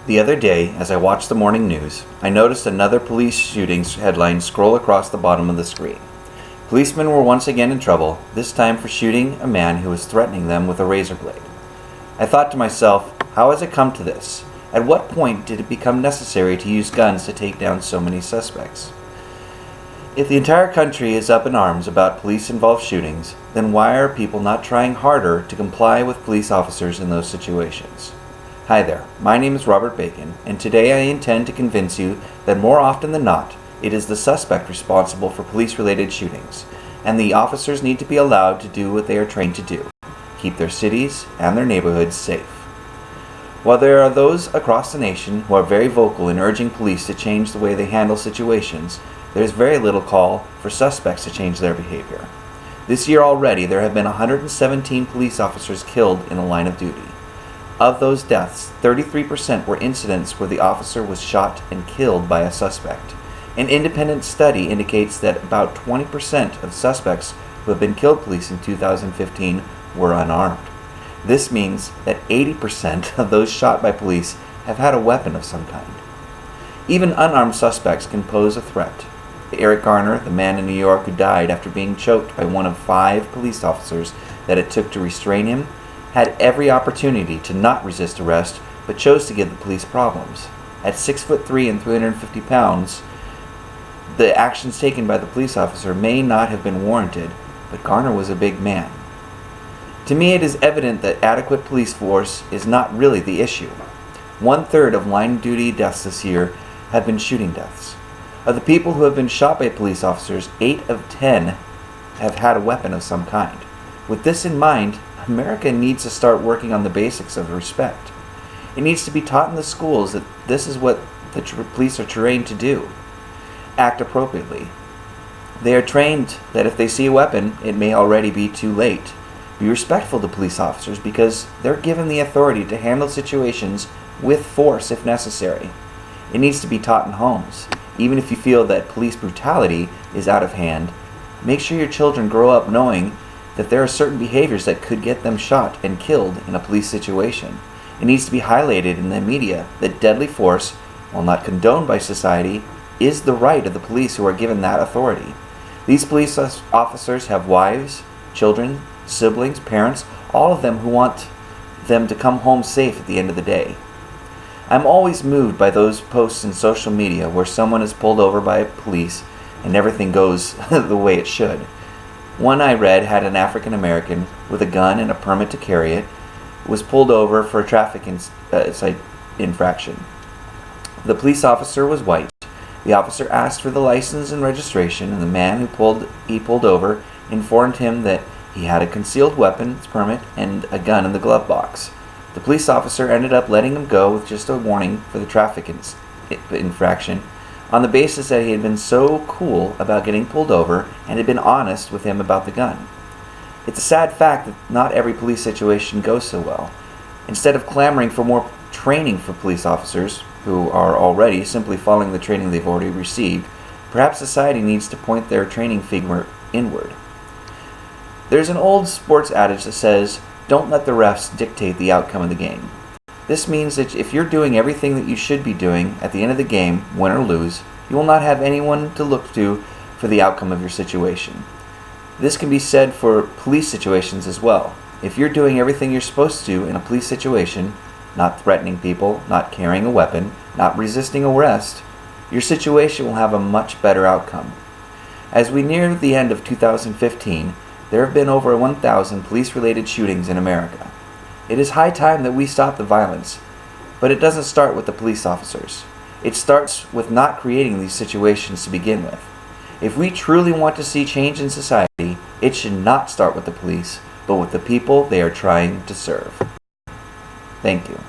The other day, as I watched the morning news, I noticed another police shootings headline scroll across the bottom of the screen. Policemen were once again in trouble, this time for shooting a man who was threatening them with a razor blade. I thought to myself, how has it come to this? At what point did it become necessary to use guns to take down so many suspects? If the entire country is up in arms about police-involved shootings, then why are people not trying harder to comply with police officers in those situations? Hi there, my name is Robert Bacon, and today I intend to convince you that more often than not, it is the suspect responsible for police-related shootings, and the officers need to be allowed to do what they are trained to do, keep their cities and their neighborhoods safe. While there are those across the nation who are very vocal in urging police to change the way they handle situations, there is very little call for suspects to change their behavior. This year already, there have been 117 police officers killed in the line of duty. Of those deaths, 33% were incidents where the officer was shot and killed by a suspect. An independent study indicates that about 20% of suspects who have been killed police in 2015 were unarmed. This means that 80% of those shot by police have had a weapon of some kind. Even unarmed suspects can pose a threat. Eric Garner, the man in New York who died after being choked by one of 5 police officers that it took to restrain him, had every opportunity to not resist arrest, but chose to give the police problems. At 6'3" and 350 pounds, the actions taken by the police officer may not have been warranted, but Garner was a big man. To me, it is evident that adequate police force is not really the issue. 1/3 of line duty deaths this year have been shooting deaths. Of the people who have been shot by police officers, 8 of 10 have had a weapon of some kind. With this in mind, America needs to start working on the basics of respect. It needs to be taught in the schools that this is what the police are trained to do. Act appropriately. They are trained that if they see a weapon, it may already be too late. Be respectful to police officers because they're given the authority to handle situations with force if necessary. It needs to be taught in homes. Even if you feel that police brutality is out of hand, make sure your children grow up knowing that there are certain behaviors that could get them shot and killed in a police situation. It needs to be highlighted in the media that deadly force, while not condoned by society, is the right of the police who are given that authority. These police officers have wives, children, siblings, parents, all of them who want them to come home safe at the end of the day. I'm always moved by those posts in social media where someone is pulled over by police and everything goes the way it should. One I read had an African American with a gun and a permit to carry it was pulled over for a traffic infraction. The police officer was white. The officer asked for the license and registration, and the man he pulled over informed him that he had a concealed weapons permit and a gun in the glove box. The police officer ended up letting him go with just a warning for the traffic infraction on the basis that he had been so cool about getting pulled over and had been honest with him about the gun. It's a sad fact that not every police situation goes so well. Instead of clamoring for more training for police officers, who are already simply following the training they've already received, perhaps society needs to point their training finger inward. There's an old sports adage that says, don't let the refs dictate the outcome of the game. This means that if you're doing everything that you should be doing at the end of the game, win or lose, you will not have anyone to look to for the outcome of your situation. This can be said for police situations as well. If you're doing everything you're supposed to in a police situation, not threatening people, not carrying a weapon, not resisting arrest, your situation will have a much better outcome. As we near the end of 2015, there have been over 1,000 police-related shootings in America. It is high time that we stop the violence, but it doesn't start with the police officers. It starts with not creating these situations to begin with. If we truly want to see change in society, it should not start with the police, but with the people they are trying to serve. Thank you.